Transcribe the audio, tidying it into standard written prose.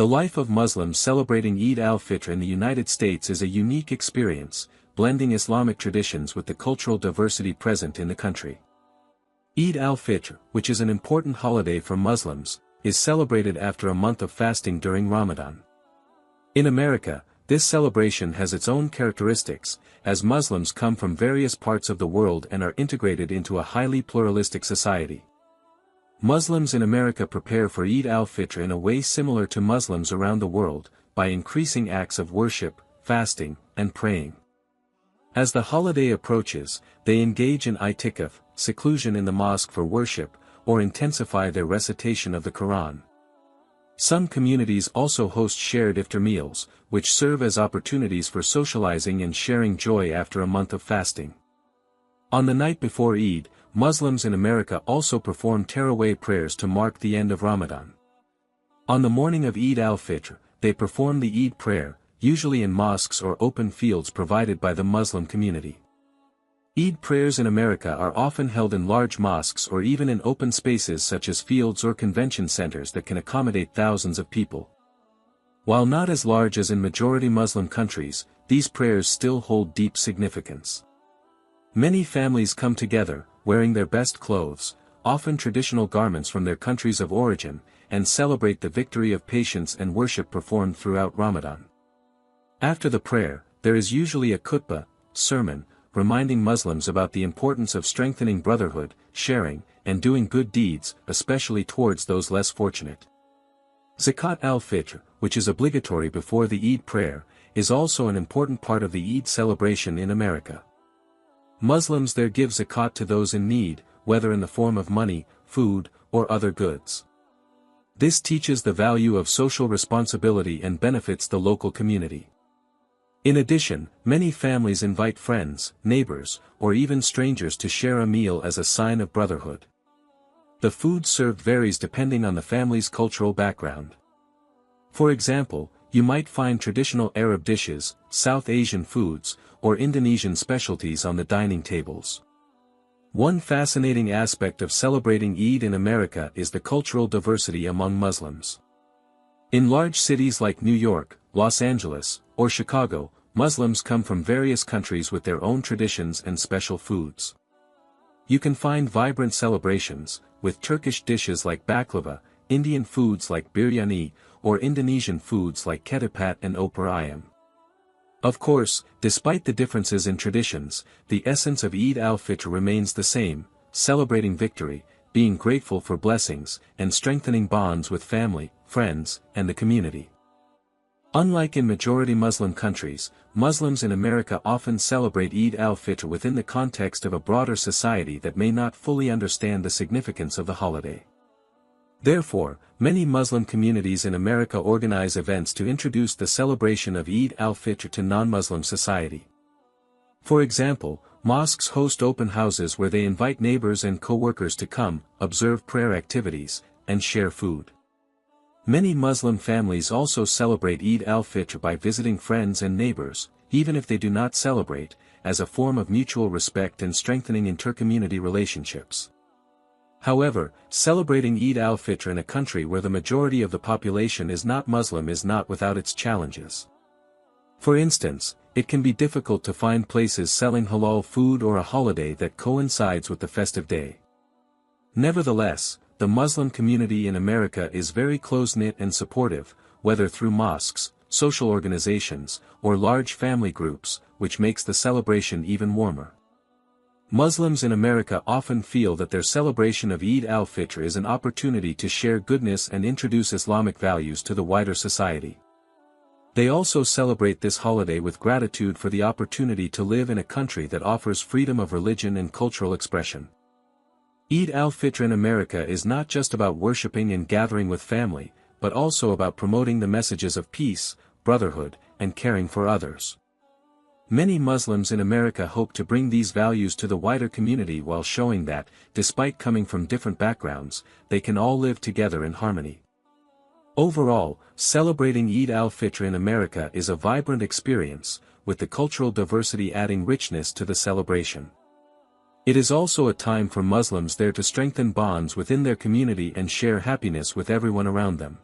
The life of Muslims celebrating Eid al-Fitr in the United States is a unique experience, blending Islamic traditions with the cultural diversity present in the country. Eid al-Fitr, which is an important holiday for Muslims, is celebrated after a month of fasting during Ramadan. In America, this celebration has its own characteristics, as Muslims come from various parts of the world and are integrated into a highly pluralistic society. Muslims in America prepare for Eid al-Fitr in a way similar to Muslims around the world, by increasing acts of worship, fasting, and praying. As the holiday approaches, they engage in i'tikaf, seclusion in the mosque for worship, or intensify their recitation of the Qur'an. Some communities also host shared iftar meals, which serve as opportunities for socializing and sharing joy after a month of fasting. On the night before Eid, Muslims in America also perform Tarawih prayers to mark the end of Ramadan. On the morning of Eid al-Fitr, they perform the Eid prayer, usually in mosques or open fields provided by the Muslim community. Eid prayers in America are often held in large mosques or even in open spaces such as fields or convention centers that can accommodate thousands of people. While not as large as in majority Muslim countries, these prayers still hold deep significance. Many families come together, wearing their best clothes, often traditional garments from their countries of origin, and celebrate the victory of patience and worship performed throughout Ramadan. After the prayer, there is usually a khutbah, sermon, reminding Muslims about the importance of strengthening brotherhood, sharing, and doing good deeds, especially towards those less fortunate. Zakat al-Fitr, which is obligatory before the Eid prayer, is also an important part of the Eid celebration in America. Muslims there give zakat to those in need, whether in the form of money, food, or other goods. This teaches the value of social responsibility and benefits the local community. In addition, many families invite friends, neighbors, or even strangers to share a meal as a sign of brotherhood. The food served varies depending on the family's cultural background. For example, you might find traditional Arab dishes, South Asian foods, or Indonesian specialties on the dining tables. One fascinating aspect of celebrating Eid in America is the cultural diversity among Muslims. In large cities like New York, Los Angeles, or Chicago, Muslims come from various countries with their own traditions and special foods. You can find vibrant celebrations, with Turkish dishes like baklava, Indian foods like biryani, or Indonesian foods like ketupat and opor ayam. Of course, despite the differences in traditions, the essence of Eid al-Fitr remains the same, celebrating victory, being grateful for blessings, and strengthening bonds with family, friends, and the community. Unlike in majority Muslim countries, Muslims in America often celebrate Eid al-Fitr within the context of a broader society that may not fully understand the significance of the holiday. Therefore, many Muslim communities in America organize events to introduce the celebration of Eid al-Fitr to non-Muslim society. For example, mosques host open houses where they invite neighbors and co-workers to come, observe prayer activities, and share food. Many Muslim families also celebrate Eid al-Fitr by visiting friends and neighbors, even if they do not celebrate, as a form of mutual respect and strengthening inter-community relationships. However, celebrating Eid al-Fitr in a country where the majority of the population is not Muslim is not without its challenges. For instance, it can be difficult to find places selling halal food or a holiday that coincides with the festive day. Nevertheless, the Muslim community in America is very close-knit and supportive, whether through mosques, social organizations, or large family groups, which makes the celebration even warmer. Muslims in America often feel that their celebration of Eid al-Fitr is an opportunity to share goodness and introduce Islamic values to the wider society. They also celebrate this holiday with gratitude for the opportunity to live in a country that offers freedom of religion and cultural expression. Eid al-Fitr in America is not just about worshiping and gathering with family, but also about promoting the messages of peace, brotherhood, and caring for others. Many Muslims in America hope to bring these values to the wider community while showing that, despite coming from different backgrounds, they can all live together in harmony. Overall, celebrating Eid al-Fitr in America is a vibrant experience, with the cultural diversity adding richness to the celebration. It is also a time for Muslims there to strengthen bonds within their community and share happiness with everyone around them.